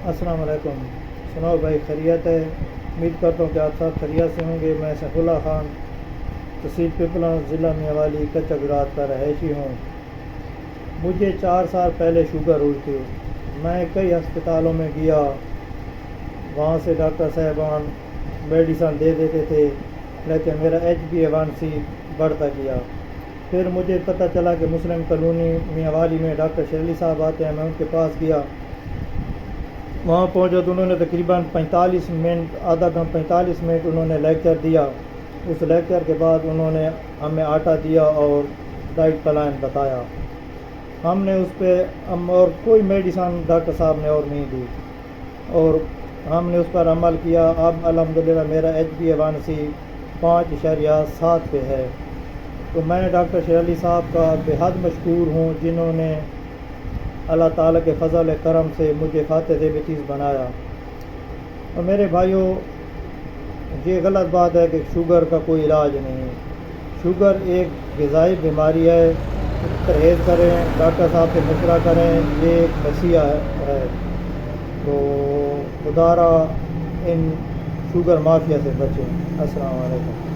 السلام علیکم۔ سناؤ بھائی، خیریت ہے؟ امید کرتا ہوں کہ آپ سب خیریت سے ہوں گے۔ میں سیف اللہ خان، تحصیل پیپلا، ضلع میاوالی، کچا گجرات کا رہائشی ہوں۔ مجھے 4 سال پہلے شوگر ہوئی تھی۔ میں کئی ہسپتالوں میں گیا، وہاں سے ڈاکٹر صاحبان میڈیسن دے دیتے تھے، لیکن میرا HbA1c بڑھتا گیا۔ پھر مجھے پتہ چلا کہ مسلم کالونی میاوالی میں ڈاکٹر شیر علی صاحب آتے ہیں۔ میں ان کے پاس گیا، وہاں پہنچا تو انہوں نے تقریباً 45 منٹ انہوں نے لیکچر دیا۔ اس لیکچر کے بعد انہوں نے ہمیں آٹا دیا اور ڈائٹ پلان بتایا۔ ہم نے اس پہ اور کوئی میڈیسن ڈاکٹر صاحب نے اور نہیں دی، اور ہم نے اس پر عمل کیا۔ اب الحمدللہ میرا HbA1c 5.7 پہ ہے۔ تو میں ڈاکٹر شیر علی صاحب کا بے حد مشکور ہوں، جنہوں نے اللہ تعالیٰ کے فضل کرم سے مجھے فاتح ذیبطیس بنایا۔ اور میرے بھائیوں، یہ غلط بات ہے کہ شوگر کا کوئی علاج نہیں ہے۔ شوگر ایک غذائی بیماری ہے۔ پرہیز کریں، ڈاکٹر صاحب سے مشورہ کریں، یہ ایک نصیحت ہے۔ تو خدا را ان شوگر مافیا سے بچیں۔ السلام علیکم۔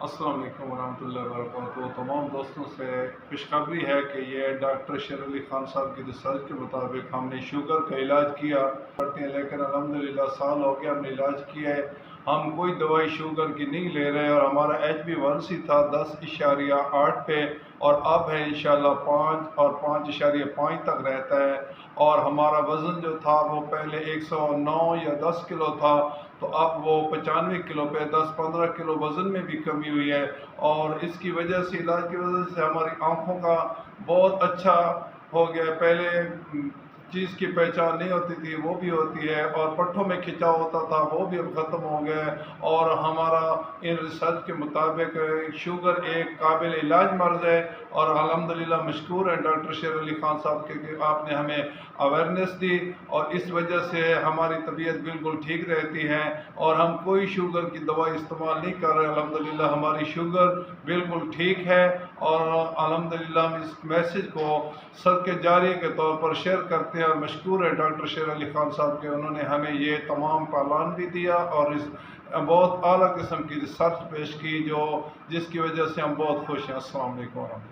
السلام علیکم ورحمۃ اللہ وبرکاتہ۔ تمام دوستوں سے خوشخبری ہے کہ یہ ڈاکٹر شیر علی خان صاحب کی ریسرچ کے مطابق ہم نے شوگر کا علاج کیا کرتے ہیں، لیکن الحمدللہ سال ہو گیا ہم نے علاج کیا ہے۔ ہم کوئی دوائی شوگر کی نہیں لے رہے، اور ہمارا HbA1c تھا 10.8 پہ، اور اب ہے انشاءاللہ 5 اور 5.5 تک رہتا ہے۔ اور ہمارا وزن جو تھا وہ پہلے 109 یا 10 کلو تھا، تو اب وہ 95 کلو پہ 10-15 کلو وزن میں بھی کمی ہوئی ہے۔ اور اس کی وجہ سے، علاج کی وجہ سے ہماری آنکھوں کا بہت اچھا ہو گیا۔ پہلے چیز کی پہچان نہیں ہوتی تھی، وہ بھی ہوتی ہے، اور پٹھوں میں کھنچاؤ ہوتا تھا، وہ بھی اب ختم ہو گیا ہے۔ اور ہمارا ان ریسرچ کے مطابق شوگر ایک قابل علاج مرض ہے، اور الحمدللہ مشکور ہے ڈاکٹر شیر علی خان صاحب کے کہ آپ نے ہمیں اویئرنیس دی، اور اس وجہ سے ہماری طبیعت بالکل ٹھیک رہتی ہے، اور ہم کوئی شوگر کی دوائی استعمال نہیں کر رہے۔ الحمدللہ ہماری شوگر بالکل ٹھیک ہے، اور الحمدللہ ہم اس میسج کو صدقہ جاریہ کے طور پر شیئر کرتے ہیں، اور مشکور ہے ڈاکٹر شیر علی خان صاحب کے، انہوں نے ہمیں یہ تمام پلان بھی دیا، اور اس بہت اعلیٰ قسم کی ریسرچ پیش کی، جس کی وجہ سے ہم بہت خوش ہیں۔ السلام علیکم ورحمۃ اللہ۔